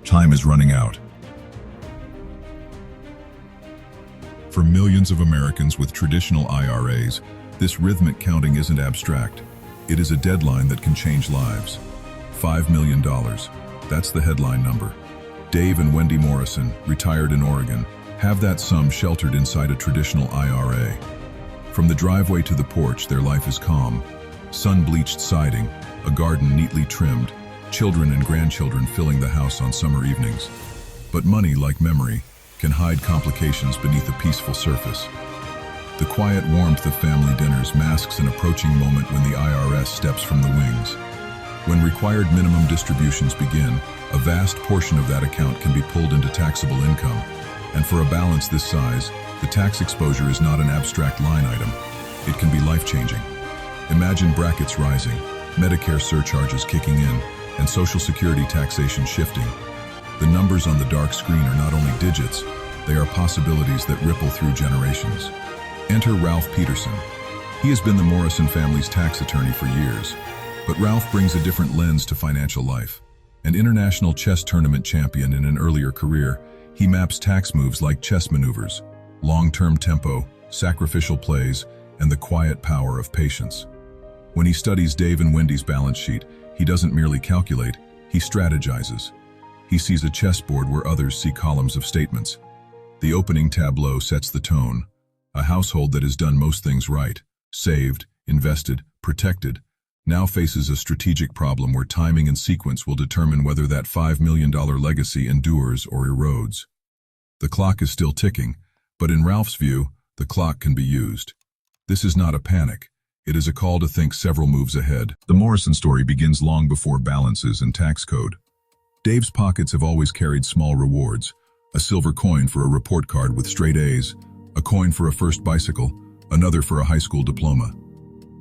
Time is running out. For millions of Americans with traditional IRAs, this rhythmic counting isn't abstract. It is a deadline that can change lives. $5 million. That's the headline number. Dave and Wendy Morrison, retired in Oregon, have that sum sheltered inside a traditional IRA. From the driveway to the porch, their life is calm. Sun-bleached siding, a garden neatly trimmed, children and grandchildren filling the house on summer evenings. But money, like memory, can hide complications beneath a peaceful surface. The quiet warmth of family dinners masks an approaching moment when the IRS steps from the wings. When required minimum distributions begin, a vast portion of that account can be pulled into taxable income. And for a balance this size, the tax exposure is not an abstract line item. It can be life-changing. Imagine brackets rising, Medicare surcharges kicking in, and Social Security taxation shifting. The numbers on the dark screen are not only digits, they are possibilities that ripple through generations. Enter Ralph Peterson. He has been the Morrison family's tax attorney for years, but Ralph brings a different lens to financial life. An international chess tournament champion in an earlier career, he maps tax moves like chess maneuvers, long-term tempo, sacrificial plays, and the quiet power of patience. When he studies Dave and Wendy's balance sheet, he doesn't merely calculate, he strategizes. He sees a chessboard where others see columns of statements. The opening tableau sets the tone. A household that has done most things right, saved, invested, protected, now faces a strategic problem where timing and sequence will determine whether that $5 million legacy endures or erodes. The clock is still ticking, but in Ralph's view, the clock can be used. This is not a panic. It is a call to think several moves ahead. The Morrison story begins long before balances and tax code. Dave's pockets have always carried small rewards, a silver coin for a report card with straight A's, a coin for a first bicycle, another for a high school diploma.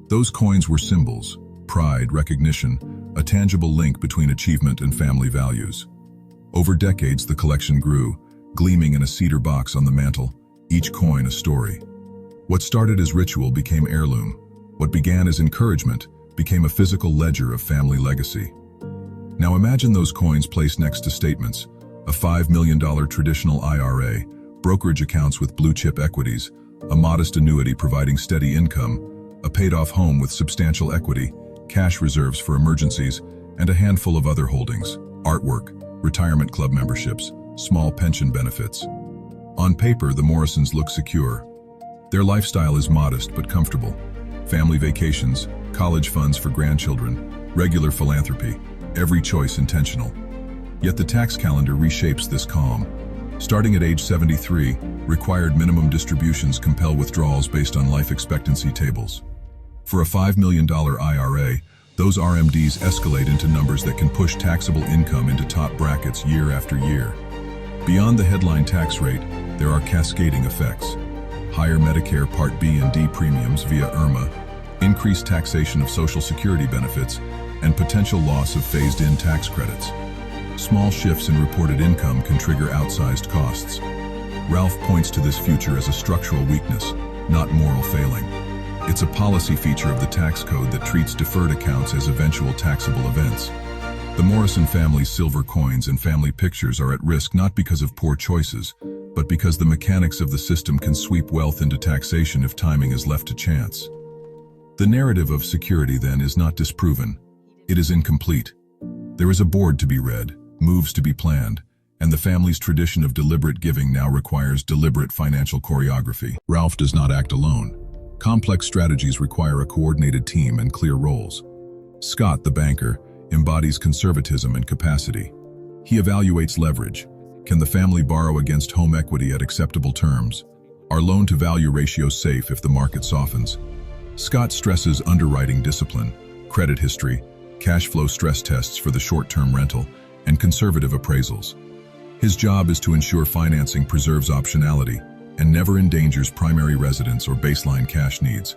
Those coins were symbols, pride, recognition, a tangible link between achievement and family values. Over decades, the collection grew, gleaming in a cedar box on the mantel, each coin a story. What started as ritual became heirloom. What began as encouragement became a physical ledger of family legacy. Now imagine those coins placed next to statements, a $5 million traditional IRA, brokerage accounts with blue-chip equities, a modest annuity providing steady income, a paid-off home with substantial equity, cash reserves for emergencies, and a handful of other holdings, artwork, retirement club memberships, small pension benefits. On paper, the Morrisons look secure. Their lifestyle is modest but comfortable. Family vacations, college funds for grandchildren, regular philanthropy, every choice intentional. Yet the tax calendar reshapes this calm. Starting at age 73, required minimum distributions compel withdrawals based on life expectancy tables. For a $5 million IRA, those RMDs escalate into numbers that can push taxable income into top brackets year after year. Beyond the headline tax rate, there are cascading effects. Higher Medicare Part B and D premiums via IRMA, increased taxation of Social Security benefits, and potential loss of phased-in tax credits. Small shifts in reported income can trigger outsized costs. Ralph points to this future as a structural weakness, not moral failing. It's a policy feature of the tax code that treats deferred accounts as eventual taxable events. The Morrison family's silver coins and family pictures are at risk not because of poor choices, but because the mechanics of the system can sweep wealth into taxation if timing is left to chance. The narrative of security, then, is not disproven. It is incomplete. There is a board to be read, moves to be planned, and the family's tradition of deliberate giving now requires deliberate financial choreography. Ralph does not act alone. Complex strategies require a coordinated team and clear roles. Scott, the banker, embodies conservatism and capacity. He evaluates leverage. Can the family borrow against home equity at acceptable terms? Are loan-to-value ratios safe if the market softens? Scott stresses underwriting discipline, credit history, cash flow stress tests for the short-term rental, and conservative appraisals. His job is to ensure financing preserves optionality and never endangers primary residence or baseline cash needs.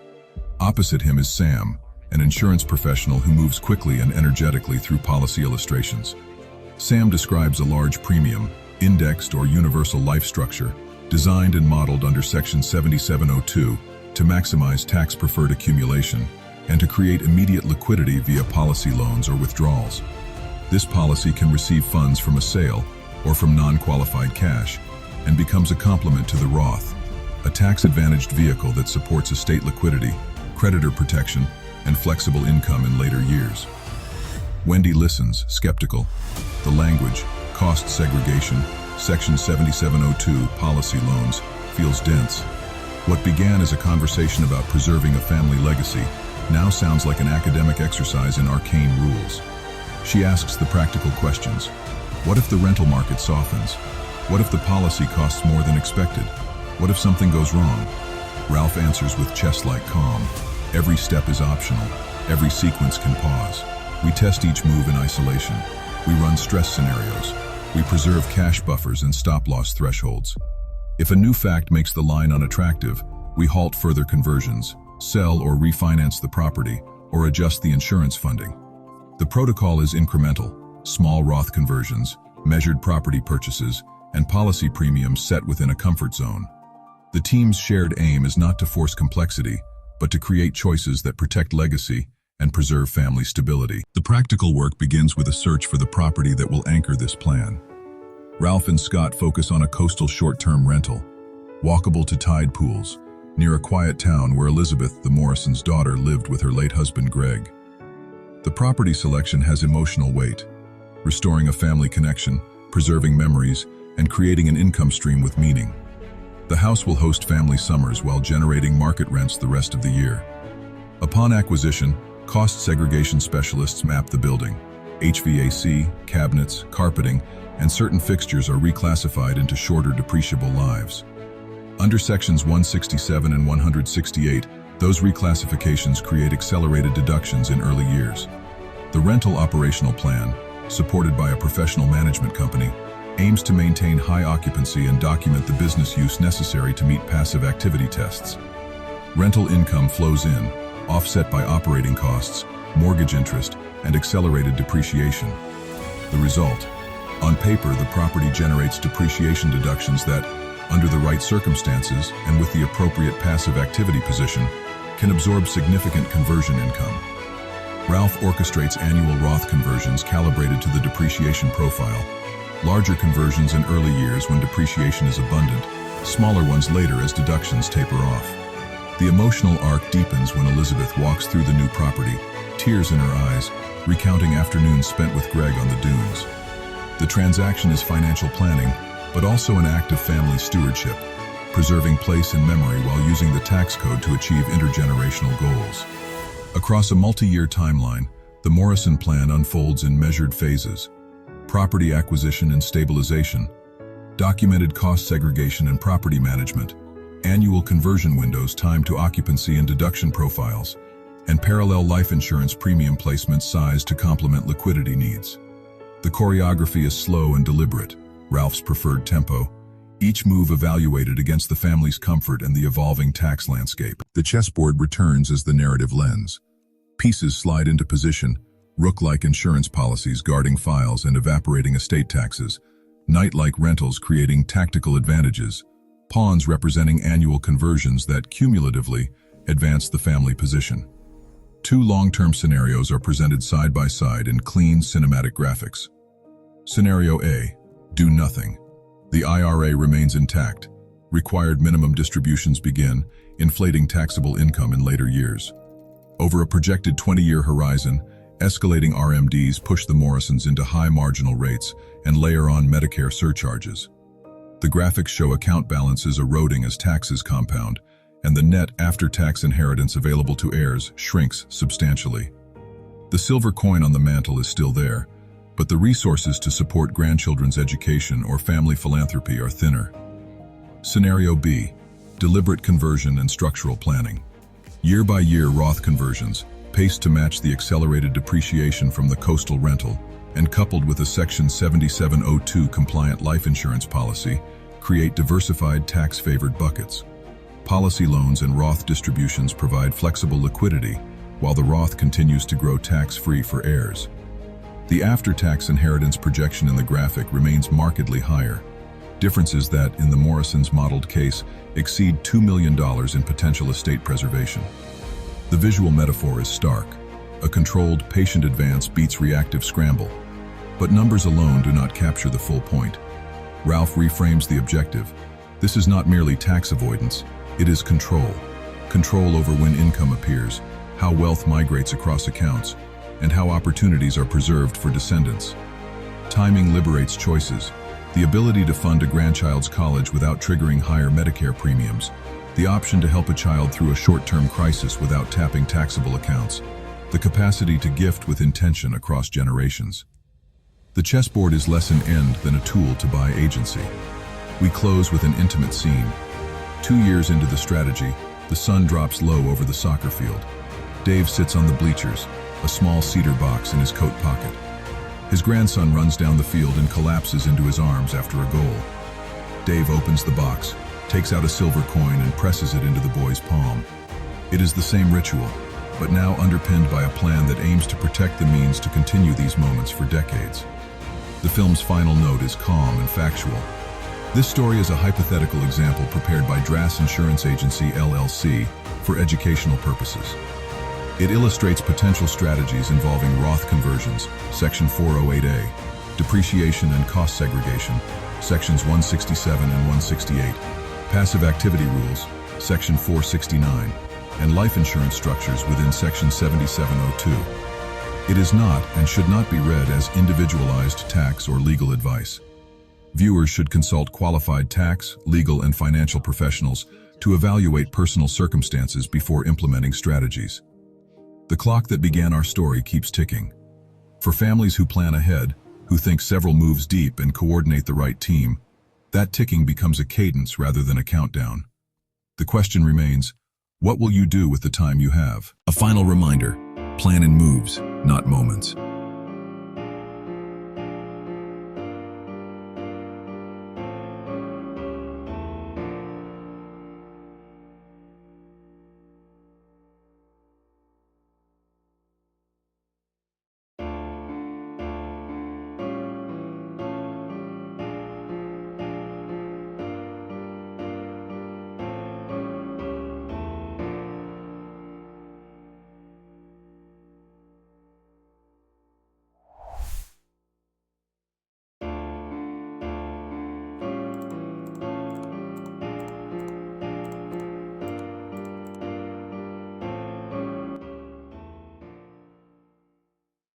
Opposite him is Sam, an insurance professional who moves quickly and energetically through policy illustrations. Sam describes a large premium, indexed or universal life structure, designed and modeled under Section 7702 to maximize tax-preferred accumulation and to create immediate liquidity via policy loans or withdrawals. This policy can receive funds from a sale, or from non-qualified cash, and becomes a complement to the Roth, a tax-advantaged vehicle that supports estate liquidity, creditor protection, and flexible income in later years. Wendy listens, skeptical. The language, cost segregation, Section 7702, policy loans, feels dense. What began as a conversation about preserving a family legacy now sounds like an academic exercise in arcane rules. She asks the practical questions. What if the rental market softens? What if the policy costs more than expected? What if something goes wrong? Ralph answers with chest-like calm. Every step is optional. Every sequence can pause. We test each move in isolation. We run stress scenarios. We preserve cash buffers and stop-loss thresholds. If a new fact makes the line unattractive, we halt further conversions, sell or refinance the property, or adjust the insurance funding. The protocol is incremental: small Roth conversions, measured property purchases, and policy premiums set within a comfort zone. The team's shared aim is not to force complexity, but to create choices that protect legacy and preserve family stability. The practical work begins with a search for the property that will anchor this plan. Ralph and Scott focus on a coastal short-term rental, walkable to tide pools, near a quiet town where Elizabeth, the Morrisons' daughter, lived with her late husband Greg. The property selection has emotional weight, restoring a family connection, preserving memories, and creating an income stream with meaning. The house will host family summers while generating market rents the rest of the year. Upon acquisition, cost segregation specialists map the building. HVAC, cabinets, carpeting, and certain fixtures are reclassified into shorter depreciable lives. Under Sections 167 and 168, those reclassifications create accelerated deductions in early years. The rental operational plan, supported by a professional management company, aims to maintain high occupancy and document the business use necessary to meet passive activity tests. Rental income flows in, offset by operating costs, mortgage interest, and accelerated depreciation. The result: on paper, the property generates depreciation deductions that, under the right circumstances and with the appropriate passive activity position, can absorb significant conversion income. Ralph orchestrates annual Roth conversions calibrated to the depreciation profile. Larger conversions in early years when depreciation is abundant, smaller ones later as deductions taper off. The emotional arc deepens when Elizabeth walks through the new property, tears in her eyes, recounting afternoons spent with Greg on the dunes. The transaction is financial planning, but also an act of family stewardship, preserving place and memory while using the tax code to achieve intergenerational goals. Across a multi-year timeline, the Morrison plan unfolds in measured phases: property acquisition and stabilization, documented cost segregation and property management, annual conversion windows timed to occupancy and deduction profiles, and parallel life insurance premium placements sized to complement liquidity needs. The choreography is slow and deliberate, Ralph's preferred tempo, each move evaluated against the family's comfort and the evolving tax landscape. The chessboard returns as the narrative lens. Pieces slide into position, rook-like insurance policies guarding files and evaporating estate taxes, knight-like rentals creating tactical advantages, pawns representing annual conversions that cumulatively advance the family position. Two long-term scenarios are presented side by side in clean cinematic graphics. Scenario A: do nothing. The IRA remains intact. Required minimum distributions begin, inflating taxable income in later years. Over a projected 20-year horizon, escalating RMDs push the Morrisons into high marginal rates and layer on Medicare surcharges. The graphics show account balances eroding as taxes compound, and the net after-tax inheritance available to heirs shrinks substantially. The silver coin on the mantle is still there, but the resources to support grandchildren's education or family philanthropy are thinner. Scenario B: deliberate conversion and structural planning. Year-by-year Roth conversions, paced to match the accelerated depreciation from the coastal rental, and coupled with a Section 7702 compliant life insurance policy, create diversified tax-favored buckets. Policy loans and Roth distributions provide flexible liquidity, while the Roth continues to grow tax-free for heirs. The after-tax inheritance projection in the graphic remains markedly higher. Differences that, in the Morrisons' modeled case, exceed $2 million in potential estate preservation. The visual metaphor is stark. A controlled, patient advance beats reactive scramble. But numbers alone do not capture the full point. Ralph reframes the objective. This is not merely tax avoidance, it is control. Control over when income appears, how wealth migrates across accounts, and how opportunities are preserved for descendants. Timing liberates choices. The ability to fund a grandchild's college without triggering higher Medicare premiums. The option to help a child through a short-term crisis without tapping taxable accounts. The capacity to gift with intention across generations. The chessboard is less an end than a tool to buy agency. We close with an intimate scene. 2 years into the strategy, the sun drops low over the soccer field. Dave sits on the bleachers, a small cedar box in his coat pocket. His grandson runs down the field and collapses into his arms after a goal. Dave opens the box, takes out a silver coin and presses it into the boy's palm. It is the same ritual, but now underpinned by a plan that aims to protect the means to continue these moments for decades. The film's final note is calm and factual. This story is a hypothetical example prepared by Drass Insurance Agency LLC for educational purposes. It illustrates potential strategies involving Roth conversions, Section 408A, depreciation and cost segregation, Sections 167 and 168, passive activity rules, Section 469, and life insurance structures within Section 7702. It is not and should not be read as individualized tax or legal advice. Viewers should consult qualified tax, legal, and financial professionals to evaluate personal circumstances before implementing strategies. The clock that began our story keeps ticking. For families who plan ahead, who think several moves deep and coordinate the right team, that ticking becomes a cadence rather than a countdown. The question remains, what will you do with the time you have? A final reminder, plan in moves, not moments.